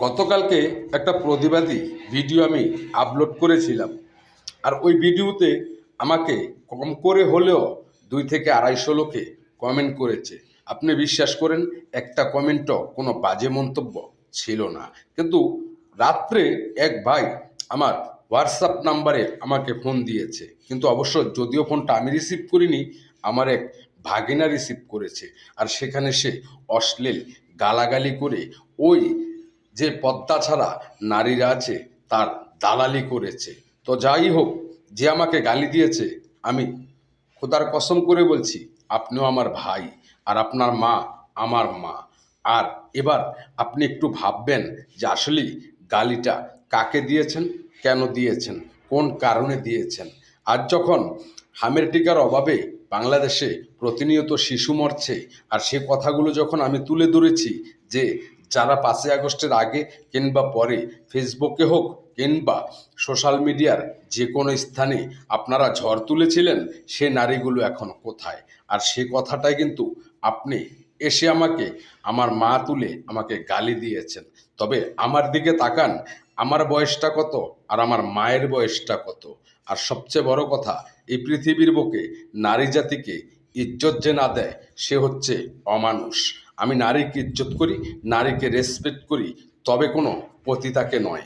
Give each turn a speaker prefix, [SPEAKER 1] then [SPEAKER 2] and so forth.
[SPEAKER 1] গতকালকে একটা প্রতিবাদী ভিডিও আমি আপলোড করেছিলাম। আর ওই ভিডিওতে আমাকে কম করে হলেও 200 থেকে 250 লোকে কমেন্ট করেছে। আপনি বিশ্বাস করেন, একটা কমেন্টও কোনো বাজে মন্তব্য ছিল না। কিন্তু রাত্রে এক ভাই আমার হোয়াটসঅ্যাপ নাম্বারে আমাকে ফোন দিয়েছে, কিন্তু অবশ্য যদিও ফোনটা আমি রিসিভ করিনি, আমার এক ভাগিনা রিসিভ করেছে। আর সেখানে সে অশ্লীল গালাগালি করে ওই যে পদ্মা ছাড়া নারীরা আছে তার দালালি করেছে। তো যাই হোক, যে আমাকে গালি দিয়েছে, আমি খোদার কসম করে বলছি, আপনিও আমার ভাই, আর আপনার মা আমার মা। আর এবার আপনি একটু ভাববেন যে আসলে গালিটা কাকে দিয়েছেন, কেন দিয়েছেন, কোন কারণে দিয়েছেন। আজ যখন হামের টিকার অভাবে বাংলাদেশে প্রতিনিয়ত শিশু মরছে, আর সে কথাগুলো যখন আমি তুলে ধরেছি যে যারা 5ই আগস্টের আগে কিংবা পরে ফেসবুকে হোক কিংবা সোশ্যাল মিডিয়ার যে কোনো স্থানে আপনারা ঝড় তুলেছিলেন, সে নারীগুলো এখন কোথায়? আর সে কথাটাই কিন্তু আপনি এসে আমাকে আমার মা তুলে আমাকে গালি দিয়েছেন। তবে আমার দিকে তাকান, আমার বয়সটা কত আর আমার মায়ের বয়সটা কত। আর সবচেয়ে বড় কথা, এই পৃথিবীর বুকে নারী জাতিকে ইজ্জত যে না দেয় সে হচ্ছে অমানুষ। আমি নারীকে ইজ্জত করি, নারীকে রেসপেক্ট করি, তবে কোনো পতিতাকে নয়।